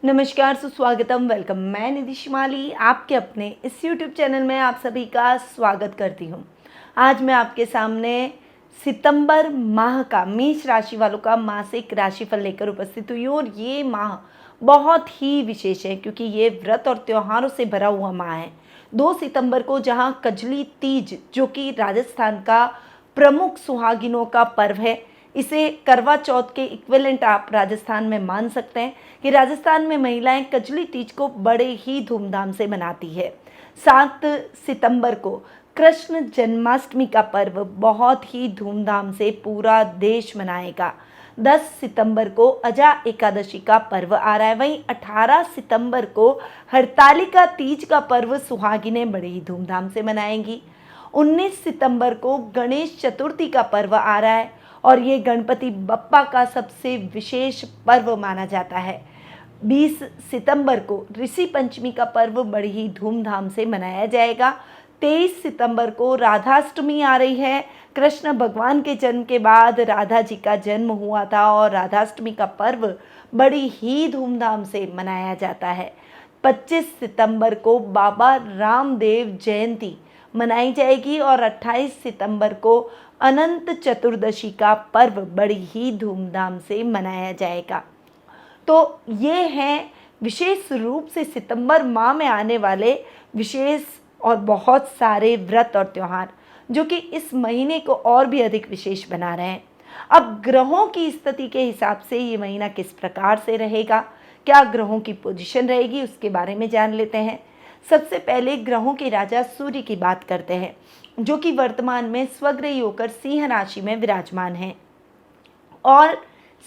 नमस्कार, सुस्वागतम, वेलकम। मैं निधि शिमाली आपके अपने इस YouTube चैनल में आप सभी का स्वागत करती हूँ। आज मैं आपके सामने सितंबर माह का मेष राशि वालों का मासिक राशिफल लेकर उपस्थित हुई हूँ और ये माह बहुत ही विशेष है क्योंकि ये व्रत और त्योहारों से भरा हुआ माह है। 2 सितंबर को जहाँ कजली तीज, जो कि राजस्थान का प्रमुख सुहागिनों का पर्व है, इसे करवा चौथ के इक्विवेलेंट आप राजस्थान में मान सकते हैं कि राजस्थान में महिलाएं कजली तीज को बड़े ही धूमधाम से मनाती है। 7 सितंबर को कृष्ण जन्माष्टमी का पर्व बहुत ही धूमधाम से पूरा देश मनाएगा। 10 सितंबर को अजा एकादशी का पर्व आ रहा है। वहीं 18 सितंबर को हरतालिका तीज का पर्व सुहागिनें बड़े ही धूमधाम से मनाएंगी। 19 सितंबर को गणेश चतुर्थी का पर्व आ रहा है और ये गणपति बप्पा का सबसे विशेष पर्व माना जाता है। 20 सितंबर को ऋषि पंचमी का पर्व बड़ी ही धूमधाम से मनाया जाएगा। 23 सितंबर को राधाष्टमी आ रही है। कृष्ण भगवान के जन्म के बाद राधा जी का जन्म हुआ था और राधाष्टमी का पर्व बड़ी ही धूमधाम से मनाया जाता है। 25 सितंबर को बाबा रामदेव जयंती मनाई जाएगी और 28 सितंबर को अनंत चतुर्दशी का पर्व बड़ी ही धूमधाम से मनाया जाएगा। तो ये हैं विशेष रूप से सितंबर माह में आने वाले विशेष और बहुत सारे व्रत और त्यौहार, जो कि इस महीने को और भी अधिक विशेष बना रहे हैं। अब ग्रहों की स्थिति के हिसाब से ये महीना किस प्रकार से रहेगा, क्या ग्रहों की पोजीशन रहेगी, उसके बारे में जान लेते हैं। सबसे पहले ग्रहों के राजा सूर्य की बात करते हैं, जो कि वर्तमान में स्वग्रही होकर सिंह राशि में विराजमान हैं और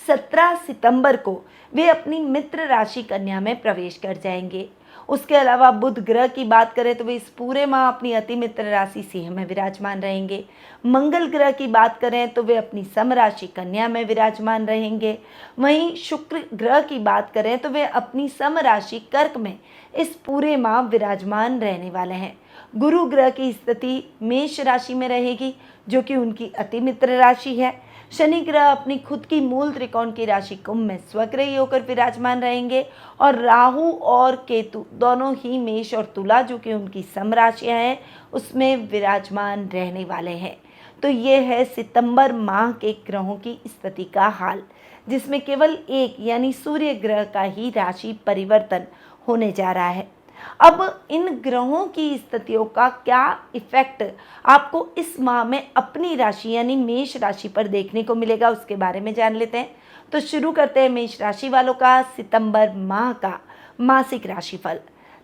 17 सितंबर को वे अपनी मित्र राशि कन्या में प्रवेश कर जाएंगे। उसके अलावा बुध ग्रह की बात करें तो वे इस पूरे माह अपनी अति मित्र राशि सिंह में विराजमान रहेंगे। मंगल ग्रह की बात करें तो वे अपनी सम राशि कन्या में विराजमान रहेंगे। वहीं शुक्र ग्रह की बात करें तो वे अपनी सम राशि कर्क में इस पूरे माह विराजमान रहने वाले हैं। गुरु ग्रह की स्थिति मेष राशि में रहेगी, जो कि उनकी अति मित्र राशि है। शनि ग्रह अपनी खुद की मूल त्रिकोण की राशि कुंभ में स्वग्रही होकर विराजमान रहेंगे और राहु और केतु दोनों ही मेष और तुला, जो कि उनकी सम राशियां हैं, उसमें विराजमान रहने वाले हैं। तो ये है सितंबर माह के ग्रहों की स्थिति का हाल, जिसमें केवल एक यानी सूर्य ग्रह का ही राशि परिवर्तन होने जा रहा है। अब इन ग्रहों की स्थितियों का क्या इफेक्ट आपको इस माह में अपनी राशि यानी मेष राशि पर देखने को मिलेगा, उसके बारे में जान लेते हैं। तो शुरू करते हैं मेष राशि वालों का सितंबर माह का मासिक राशिफल।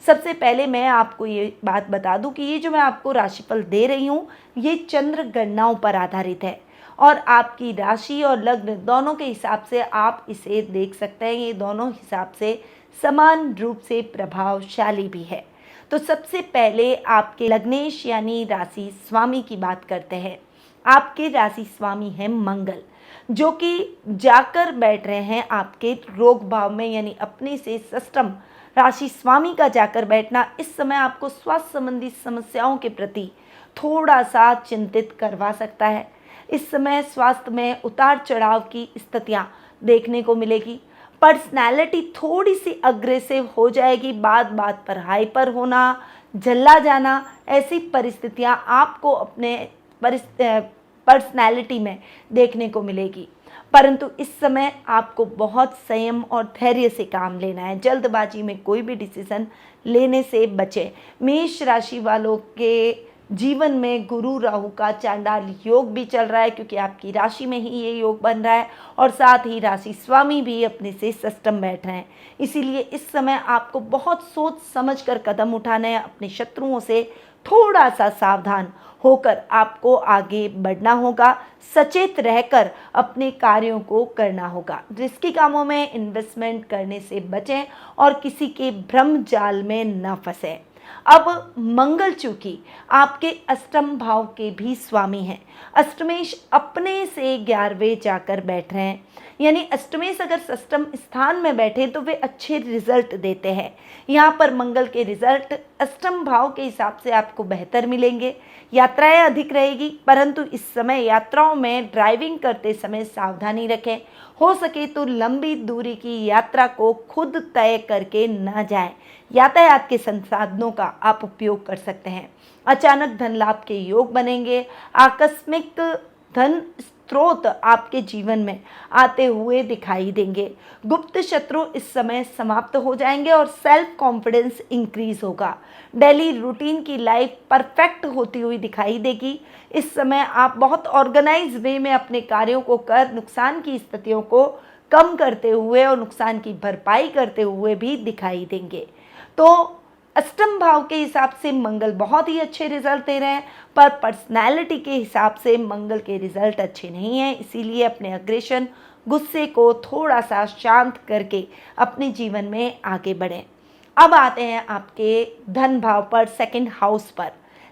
सबसे पहले मैं आपको ये बात बता दूं कि ये जो मैं आपको राशिफल दे रही हूँ, ये चंद्र गणनाओं पर आधारित है और आपकी राशि और लग्न दोनों के हिसाब से आप इसे देख सकते हैं। ये दोनों हिसाब से समान रूप से प्रभावशाली भी है। तो सबसे पहले आपके लग्नेश यानी राशि स्वामी की बात करते हैं। आपके राशि स्वामी हैं मंगल, जो कि जाकर बैठ रहे हैं आपके रोग भाव में, यानी अपने से षष्ठम राशि स्वामी का जाकर बैठना इस समय आपको स्वास्थ्य संबंधी समस्याओं के प्रति थोड़ा सा चिंतित करवा सकता है। इस समय स्वास्थ्य में उतार चढ़ाव की स्थितियां देखने को मिलेगी। पर्सनैलिटी थोड़ी सी अग्रेसिव हो जाएगी, बात बात पर हाइपर होना, जल्ला जाना, ऐसी परिस्थितियां आपको अपने पर्सनैलिटी में देखने को मिलेगी। परंतु इस समय आपको बहुत संयम और धैर्य से काम लेना है। जल्दबाजी में कोई भी डिसीजन लेने से बचें। मेष राशि वालों के जीवन में गुरु राहु का चांडाल योग भी चल रहा है, क्योंकि आपकी राशि में ही ये योग बन रहा है और साथ ही राशि स्वामी भी अपने से षष्ठम बैठ रहे हैं। इसीलिए इस समय आपको बहुत सोच समझ कर कदम उठाने हैं। अपने शत्रुओं से थोड़ा सा सावधान होकर आपको आगे बढ़ना होगा। सचेत रहकर अपने कार्यों को करना होगा। रिस्की कामों में इन्वेस्टमेंट करने से बचें और किसी के भ्रम जाल में न फंसें। अब मंगल चूंकि आपके अष्टम भाव के भी स्वामी हैं, अष्टमेश अपने से 11वें जाकर बैठ रहे हैं, यानी अष्टमेश अगर षष्ठम स्थान में बैठे तो वे अच्छे रिजल्ट देते हैं। यहाँ पर मंगल के रिजल्ट अष्टम भाव के हिसाब से आपको बेहतर मिलेंगे। यात्राएं अधिक रहेगी, परंतु इस समय यात्राओं में ड्राइविंग करते समय सावधानी रखें। हो सके तो लंबी दूरी की यात्रा को खुद तय करके ना जाएं। यातायात के संसाधनों का आप उपयोग कर सकते हैं। अचानक धन लाभ के योग बनेंगे। आकस्मिक धन स्रोत आपके जीवन में आते हुए दिखाई देंगे। गुप्त शत्रु इस समय समाप्त हो जाएंगे और सेल्फ कॉन्फिडेंस इंक्रीज होगा। डेली रूटीन की लाइफ परफेक्ट होती हुई दिखाई देगी। इस समय आप बहुत ऑर्गेनाइज वे में अपने कार्यों को कर नुकसान की स्थितियों को कम करते हुए और नुकसान की भरपाई करते हुए भी दिखाई देंगे। तो अष्टम भाव के हिसाब से मंगल बहुत ही अच्छे रिजल्ट दे रहे हैं, पर पर्सनैलिटी के हिसाब से मंगल के रिजल्ट अच्छे नहीं हैं। इसीलिए अपने अग्रेशन, गुस्से को थोड़ा सा शांत करके अपने जीवन में आगे बढ़ें। अब आते हैं आपके धन भाव पर, सेकंड हाउस पर।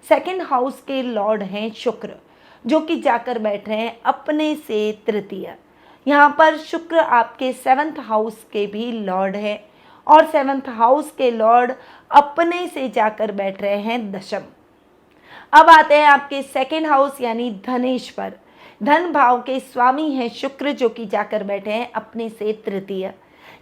सेकंड हाउस के लॉर्ड हैं शुक्र, जो कि जाकर बैठ रहे हैं अपने से तृतीय। यहाँ पर शुक्र आपके सेवंथ हाउस के भी लॉर्ड है और सेवंथ हाउस के लॉर्ड अपने से जाकर बैठ रहे हैं दशम। अब आते हैं आपके सेकंड हाउस यानी धनेश पर। धन भाव के स्वामी हैं शुक्र, जो कि जाकर बैठे हैं अपने से तृतीय।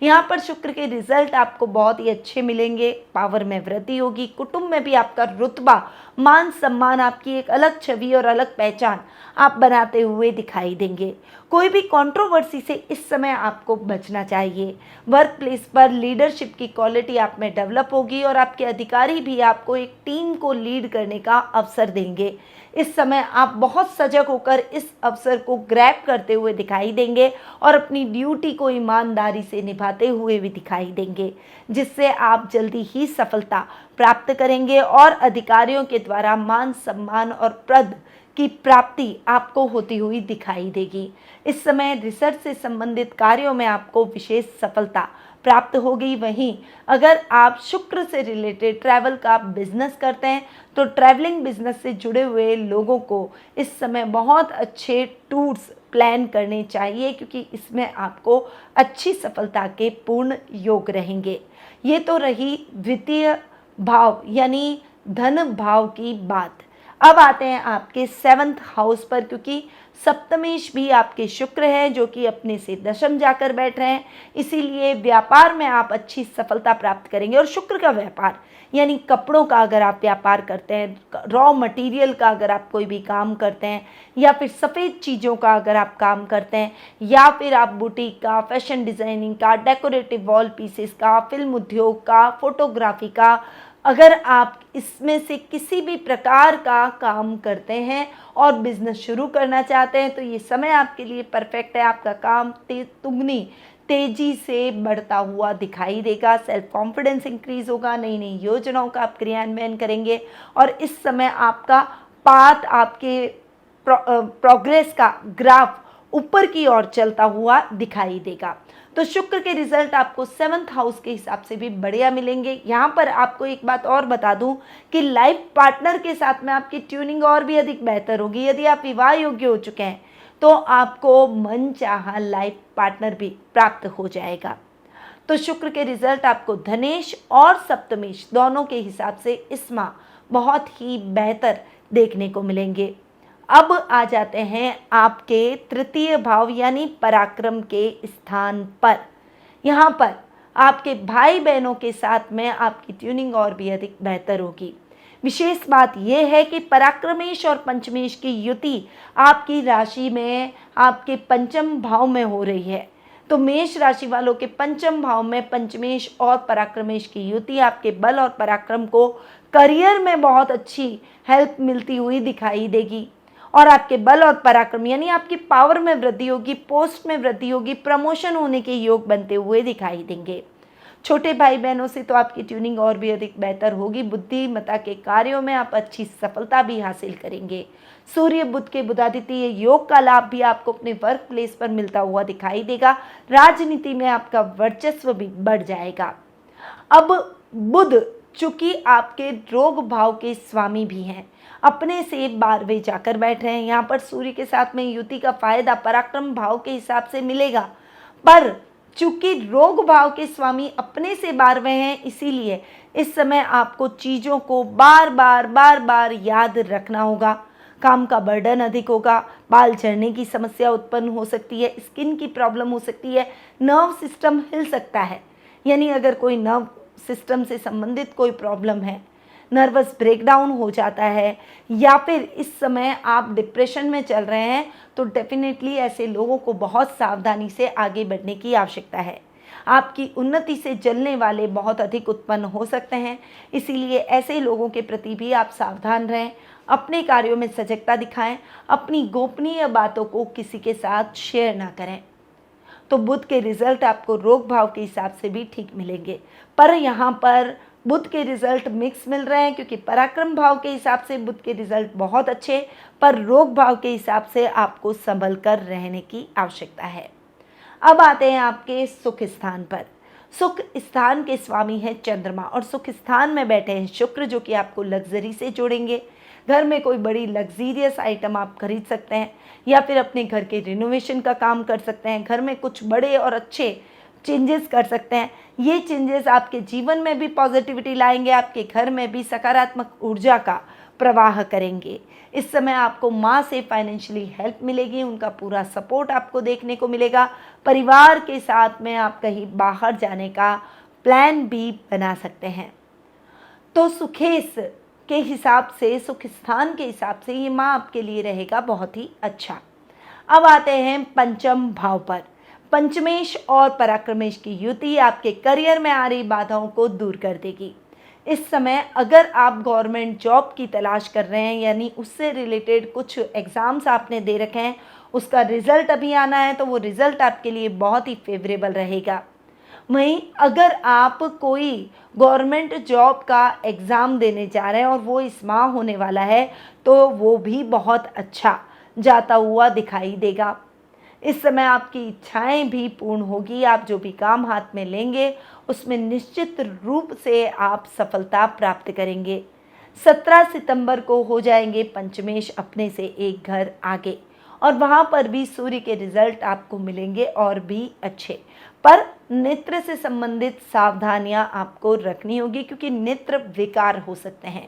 यहाँ पर शुक्र के रिजल्ट आपको बहुत ही अच्छे मिलेंगे। पावर में वृद्धि होगी। कुटुंब में भी आपका रुतबा, मान सम्मान, आपकी एक अलग छवि और अलग पहचान आप बनाते हुए दिखाई देंगे। कोई भी कंट्रोवर्सी से इस समय आपको बचना चाहिए। वर्क प्लेस पर लीडरशिप की क्वालिटी आप में डेवलप होगी और आपके अधिकारी भी आपको एक टीम को लीड करने का अवसर देंगे। इस समय आप बहुत सजग होकर इस अवसर को ग्रैब करते हुए दिखाई देंगे और अपनी ड्यूटी को ईमानदारी से निभाते हुए भी दिखाई देंगे, जिससे आप जल्दी ही सफलता प्राप्त करेंगे और अधिकारियों के द्वारा मान सम्मान और पद की प्राप्ति आपको होती हुई दिखाई देगी। इस समय रिसर्च से संबंधित कार्यों में आपको विशेष सफलता प्राप्त होगी। वहीं अगर आप शुक्र से रिलेटेड ट्रैवल का बिजनेस करते हैं तो ट्रैवलिंग बिजनेस से जुड़े हुए लोगों को इस समय बहुत अच्छे टूर्स प्लान करने चाहिए, क्योंकि इसमें आपको अच्छी सफलता के पूर्ण योग रहेंगे। ये तो रही द्वितीय भाव यानी धन भाव की बात। अब आते हैं आपके सेवंथ हाउस पर, क्योंकि सप्तमेश भी आपके शुक्र हैं, जो कि अपने से दशम जाकर बैठ रहे हैं। इसीलिए व्यापार में आप अच्छी सफलता प्राप्त करेंगे। और शुक्र का व्यापार यानी कपड़ों का अगर आप व्यापार करते हैं, रॉ मटेरियल का अगर आप कोई भी काम करते हैं, या फिर सफ़ेद चीज़ों का अगर आप काम करते हैं, या फिर आप बुटीक का, फैशन डिज़ाइनिंग का, डेकोरेटिव वॉल पीसेस का, फिल्म उद्योग का, फोटोग्राफी का, अगर आप इसमें से किसी भी प्रकार का काम करते हैं और बिजनेस शुरू करना चाहते हैं, तो ये समय आपके लिए परफेक्ट है। आपका काम दुगनी तेजी से बढ़ता हुआ दिखाई देगा। सेल्फ कॉन्फिडेंस इंक्रीज होगा। नई नई योजनाओं का आप क्रियान्वयन करेंगे और इस समय आपका पाथ, आपके प्रोग्रेस का ग्राफ ऊपर की ओर चलता हुआ दिखाई देगा। तो शुक्र के रिजल्ट आपको सेवंथ हाउस के हिसाब से भी बढ़िया मिलेंगे। यहाँ पर आपको एक बात और बता दूं कि लाइफ पार्टनर के साथ में आपकी ट्यूनिंग और भी अधिक बेहतर होगी। यदि आप विवाह योग्य हो चुके हैं तो आपको मनचाहा लाइफ पार्टनर भी प्राप्त हो जाएगा। तो शुक्र के रिजल्ट आपको धनेश और सप्तमेश दोनों के हिसाब से इस माह बहुत ही बेहतर देखने को मिलेंगे। अब आ जाते हैं आपके तृतीय भाव यानी पराक्रम के स्थान पर। यहाँ पर आपके भाई बहनों के साथ में आपकी ट्यूनिंग और भी अधिक बेहतर होगी। विशेष बात यह है कि पराक्रमेश और पंचमेश की युति आपकी राशि में आपके पंचम भाव में हो रही है। तो मेष राशि वालों के पंचम भाव में पंचमेश और पराक्रमेश की युति आपके बल और पराक्रम को करियर में बहुत अच्छी हेल्प मिलती हुई दिखाई देगी। और आपके बल और पराक्रम यानी आपकी पावर में वृद्धि होगी, पोस्ट में वृद्धि होगी, प्रमोशन होने के योग बनते हुए दिखाई देंगे। छोटे भाई बहनों से तो आपकी ट्यूनिंग और भी अधिक बेहतर होगी। बुद्धिमत्ता के कार्यों में आप अच्छी सफलता भी हासिल करेंगे। सूर्य बुध के बुधादित्य योग का लाभ भी आपको अपने वर्क प्लेस पर मिलता हुआ दिखाई देगा। राजनीति में आपका वर्चस्व भी बढ़ जाएगा। अब बुध चूंकि आपके रोग भाव के स्वामी भी हैं, अपने से 12वें जाकर बैठ रहे हैं। यहाँ पर सूर्य के साथ में युति का फायदा पराक्रम भाव के हिसाब से मिलेगा, पर चूंकि रोग भाव के स्वामी अपने से 12वें हैं, इसीलिए इस समय आपको चीज़ों को बार बार याद रखना होगा। काम का बर्डन अधिक होगा, बाल झड़ने की समस्या उत्पन्न हो सकती है, स्किन की प्रॉब्लम हो सकती है, नर्व सिस्टम हिल सकता है। यानी अगर कोई नर्व सिस्टम से संबंधित कोई प्रॉब्लम है, नर्वस ब्रेकडाउन हो जाता है, या फिर इस समय आप डिप्रेशन में चल रहे हैं, तो डेफिनेटली ऐसे लोगों को बहुत सावधानी से आगे बढ़ने की आवश्यकता है। आपकी उन्नति से जलने वाले बहुत अधिक उत्पन्न हो सकते हैं, इसीलिए ऐसे लोगों के प्रति भी आप सावधान रहें। अपने कार्यों में सजगता दिखाएं, अपनी गोपनीय बातों को किसी के साथ शेयर ना करें। तो बुध के रिजल्ट आपको रोग भाव के हिसाब से भी ठीक मिलेंगे, पर यहाँ पर बुध के रिजल्ट मिक्स मिल रहे हैं, क्योंकि पराक्रम भाव के हिसाब से बुध के रिजल्ट बहुत अच्छे, पर रोग भाव के हिसाब से आपको संभल कर रहने की आवश्यकता है। अब आते हैं आपके सुख स्थान पर। सुख स्थान के स्वामी हैं चंद्रमा, और सुख स्थान में बैठे हैं शुक्र, जो कि आपको लग्जरी से जोड़ेंगे। घर में कोई बड़ी लग्जीरियस आइटम आप खरीद सकते हैं, या फिर अपने घर के रिनोवेशन का काम कर सकते हैं। घर में कुछ बड़े और अच्छे चेंजेस कर सकते हैं। ये चेंजेस आपके जीवन में भी पॉजिटिविटी लाएंगे, आपके घर में भी सकारात्मक ऊर्जा का प्रवाह करेंगे। इस समय आपको माँ से फाइनेंशियली हेल्प मिलेगी, उनका पूरा सपोर्ट आपको देखने को मिलेगा। परिवार के साथ में आप कहीं बाहर जाने का प्लान भी बना सकते हैं। तो सुखेश के हिसाब से, सुख स्थान के हिसाब से ये माह आपके लिए रहेगा बहुत ही अच्छा। अब आते हैं पंचम भाव पर। पंचमेश और पराक्रमेश की युति आपके करियर में आ रही बाधाओं को दूर कर देगी। इस समय अगर आप गवर्नमेंट जॉब की तलाश कर रहे हैं, यानी उससे रिलेटेड कुछ एग्ज़ाम्स आपने दे रखे हैं, उसका रिज़ल्ट अभी आना है, तो वो रिज़ल्ट आपके लिए बहुत ही फेवरेबल रहेगा। वहीं अगर आप कोई गवर्नमेंट जॉब का एग्ज़ाम देने जा रहे हैं और वो इस माह होने वाला है, तो वो भी बहुत अच्छा जाता हुआ दिखाई देगा। इस समय आपकी इच्छाएं भी पूर्ण होगी। आप जो भी काम हाथ में लेंगे उसमें निश्चित रूप से आप सफलता प्राप्त करेंगे। 17 सितंबर को हो जाएंगे पंचमेश अपने से एक घर आगे, और वहाँ पर भी सूर्य के रिजल्ट आपको मिलेंगे और भी अच्छे। पर नेत्र से संबंधित सावधानियां आपको रखनी होगी, क्योंकि नेत्र विकार हो सकते हैं।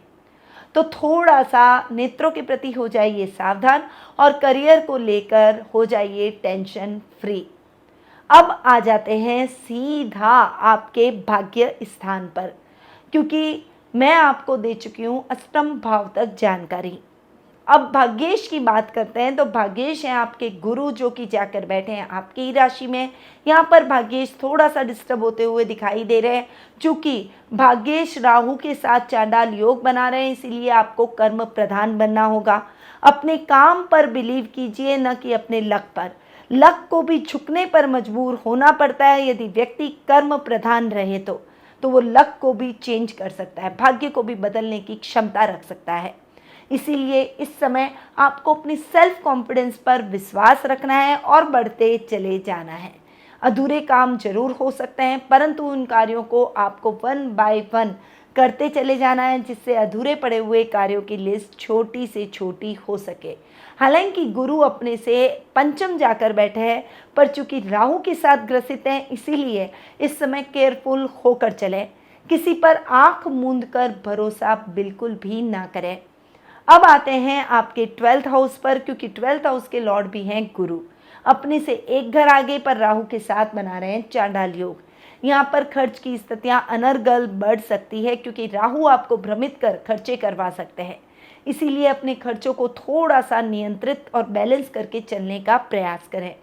तो थोड़ा सा नेत्रों के प्रति हो जाइए सावधान, और करियर को लेकर हो जाइए टेंशन फ्री। अब आ जाते हैं सीधा आपके भाग्य स्थान पर, क्योंकि मैं आपको दे चुकी हूँ अष्टम भाव तक जानकारी। अब भाग्येश की बात करते हैं, तो भाग्येश हैं आपके गुरु, जो कि जाकर बैठे हैं आपकी ही राशि में। यहाँ पर भाग्येश थोड़ा सा डिस्टर्ब होते हुए दिखाई दे रहे हैं, चूँकि भाग्येश राहु के साथ चांडाल योग बना रहे हैं, इसीलिए आपको कर्म प्रधान बनना होगा। अपने काम पर बिलीव कीजिए, न कि अपने लक पर। लक को भी झुकने पर मजबूर होना पड़ता है। यदि व्यक्ति कर्म प्रधान रहे तो वो लक को भी चेंज कर सकता है, भाग्य को भी बदलने की क्षमता रख सकता है। इसीलिए इस समय आपको अपनी सेल्फ कॉन्फिडेंस पर विश्वास रखना है और बढ़ते चले जाना है। अधूरे काम जरूर हो सकते हैं, परंतु उन कार्यों को आपको 1 बाय 1 करते चले जाना है, जिससे अधूरे पड़े हुए कार्यों की लिस्ट छोटी से छोटी हो सके। हालांकि गुरु अपने से पंचम जाकर बैठे हैं, पर चूंकि राहु के साथ ग्रसित हैं, इसीलिए इस समय केयरफुल होकर चलें। किसी पर आंख मूंद कर भरोसा बिल्कुल भी ना करें। अब आते हैं आपके 12th हाउस पर, क्योंकि 12th हाउस के लॉर्ड भी हैं गुरु। अपने से एक घर आगे पर राहु के साथ बना रहे हैं चांडाल योग। यहाँ पर खर्च की स्थितियाँ अनर्गल बढ़ सकती है, क्योंकि राहु आपको भ्रमित कर खर्चे करवा सकते हैं। इसीलिए अपने खर्चों को थोड़ा सा नियंत्रित और बैलेंस करके चलने का प्रयास करें।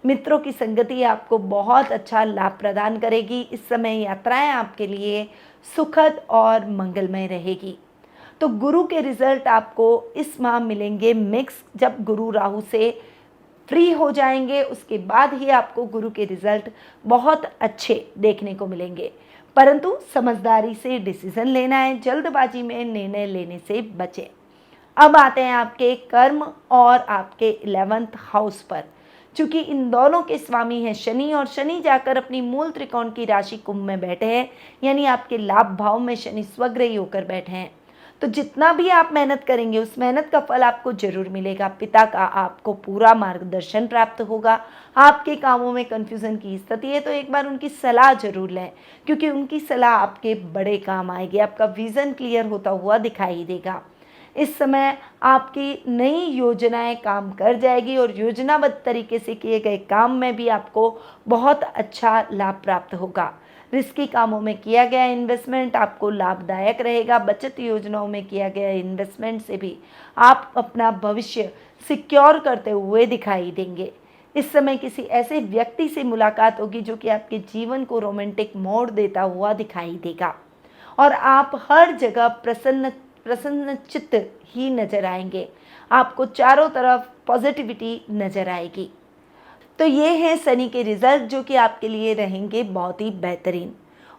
मित्रों की संगति आपको बहुत अच्छा लाभ प्रदान करेगी। इस समय यात्राएं आपके लिए सुखद और मंगलमय रहेगी। तो गुरु के रिजल्ट आपको इस माह मिलेंगे मिक्स। जब गुरु राहु से फ्री हो जाएंगे, उसके बाद ही आपको गुरु के रिजल्ट बहुत अच्छे देखने को मिलेंगे, परंतु समझदारी से डिसीजन लेना है, जल्दबाजी में निर्णय लेने से बचें। अब आते हैं आपके कर्म और आपके 11th हाउस पर। चूंकि इन दोनों के स्वामी हैं शनि, और शनि जाकर अपनी मूल त्रिकोण की राशि कुंभ में बैठे हैं, यानी आपके लाभ भाव में शनि स्वग्रही होकर बैठे हैं। तो जितना भी आप मेहनत करेंगे उस मेहनत का फल आपको जरूर मिलेगा। पिता का आपको पूरा मार्गदर्शन प्राप्त होगा। आपके कामों में कन्फ्यूज़न की स्थिति है तो एक बार उनकी सलाह जरूर लें, क्योंकि उनकी सलाह आपके बड़े काम आएगी। आपका विज़न क्लियर होता हुआ दिखाई देगा। इस समय आपकी नई योजनाएं काम कर जाएगी और योजनाबद्ध तरीके से किए गए काम में भी आपको बहुत अच्छा लाभ प्राप्त होगा। रिस्की कामों में किया गया इन्वेस्टमेंट आपको लाभदायक रहेगा। बचत योजनाओं में किया गया इन्वेस्टमेंट से भी आप अपना भविष्य सिक्योर करते हुए दिखाई देंगे। इस समय किसी ऐसे व्यक्ति से मुलाकात होगी जो कि आपके जीवन को रोमांटिक मोड़ देता हुआ दिखाई देगा और आप हर जगह प्रसन्न चित्त ही नजर आएंगे। आपको चारों तरफ पॉजिटिविटी नजर आएगी। तो ये हैं शनि के रिजल्ट जो कि आपके लिए रहेंगे बहुत ही बेहतरीन।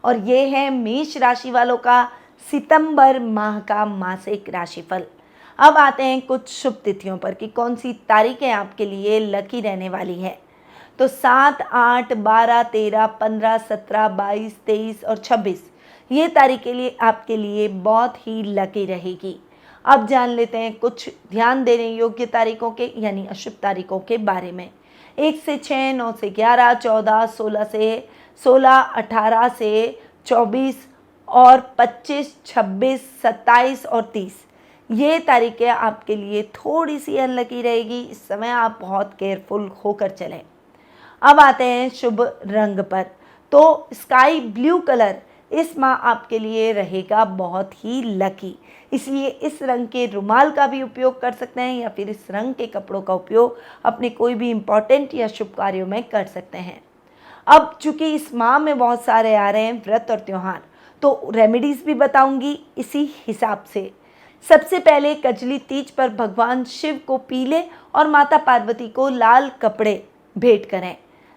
और ये है मेष राशि वालों का सितंबर माह का मासिक राशिफल। अब आते हैं कुछ शुभ तिथियों पर कि कौन सी तारीखें आपके लिए लकी रहने वाली है। तो 7, 8, 12, 13, 15, 17, 22, 23 और 26 ये तारीखें लिए आपके लिए बहुत ही लकी रहेगी। अब जान लेते हैं कुछ ध्यान देने योग्य तारीखों के यानी अशुभ तारीखों के बारे में। 1 से 6, 9 से 11, 14, 16 से 16, 18 से 24 और 25, 26, 27 और 30 ये तारीखें आपके लिए थोड़ी सी अनलकी रहेगी। इस समय आप बहुत केयरफुल होकर चलें। अब आते हैं शुभ रंग पर। तो स्काई ब्लू कलर इस माह आपके लिए रहेगा बहुत ही लकी, इसलिए इस रंग के रुमाल का भी उपयोग कर सकते हैं या फिर इस रंग के कपड़ों का उपयोग अपने कोई भी इम्पोर्टेंट या शुभ कार्यों में कर सकते हैं। अब चूंकि इस माह में बहुत सारे आ रहे हैं व्रत और त्यौहार, तो रेमेडीज भी बताऊंगी इसी हिसाब से। सबसे पहले कजली तीज पर भगवान शिव को पीले और माता पार्वती को लाल कपड़े भेंट करें।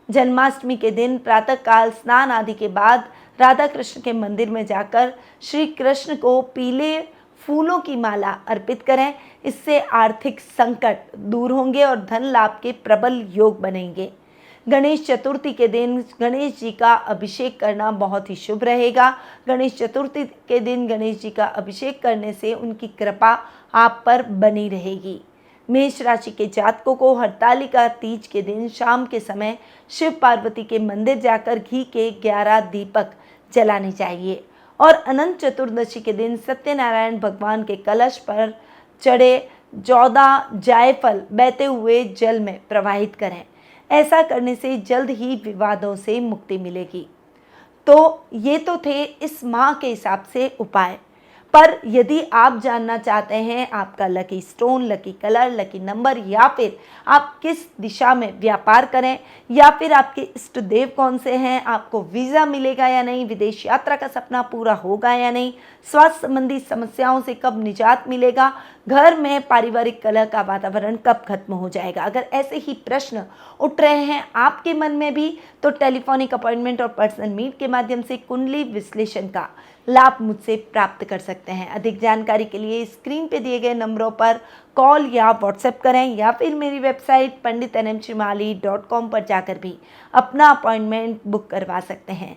जन्माष्टमी के दिन प्रातःकाल स्नान आदि के बाद राधा कृष्ण के मंदिर में जाकर श्री कृष्ण को पीले फूलों की माला अर्पित करें। इससे आर्थिक संकट दूर होंगे और धन लाभ के प्रबल योग बनेंगे। गणेश चतुर्थी के दिन गणेश जी का अभिषेक करना बहुत ही शुभ रहेगा। गणेश चतुर्थी के दिन गणेश जी का अभिषेक करने से उनकी कृपा आप पर बनी रहेगी। मेष राशि के जातकों को हरतालिका तीज के दिन शाम के समय शिव पार्वती के मंदिर जाकर घी के 11 दीपक जलाने चाहिए और अनंत चतुर्दशी के दिन सत्यनारायण भगवान के कलश पर चढ़े 14 जायफल बहते हुए जल में प्रवाहित करें। ऐसा करने से जल्द ही विवादों से मुक्ति मिलेगी। तो ये तो थे इस माह के हिसाब से उपाय, पर यदि आप जानना चाहते हैं आपका lucky stone, lucky colour, lucky number या फिर आप किस दिशा में व्यापार करें या फिर आपके इष्ट देव कौन से हैं, आपको वीज़ा मिलेगा या नहीं, विदेश यात्रा का सपना पूरा होगा या नहीं, स्वास्थ्य संबंधी समस्याओं से कब निजात मिलेगा, घर में पारिवारिक कलह का वातावरण कब खत्म हो जाएगा, अगर ऐसे ही प्रश्न उठ रहे हैं आपके मन में भी तो टेलीफोनिक अपॉइंटमेंट और पर्सनल मीट के माध्यम से कुंडली विश्लेषण का लाभ मुझसे प्राप्त कर सकते हैं। अधिक जानकारी के लिए स्क्रीन पे दिए गए नंबरों पर कॉल या व्हाट्सएप करें या फिर मेरी वेबसाइट panditnmshrimali.com पर जाकर भी अपना अपॉइंटमेंट बुक करवा सकते हैं।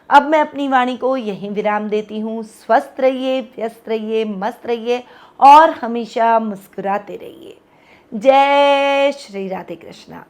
अब मैं अपनी वाणी को यहीं विराम देती हूँ। स्वस्थ रहिए, व्यस्त रहिए, मस्त रहिए और हमेशा मुस्कुराते रहिए। जय श्री राधे कृष्णा।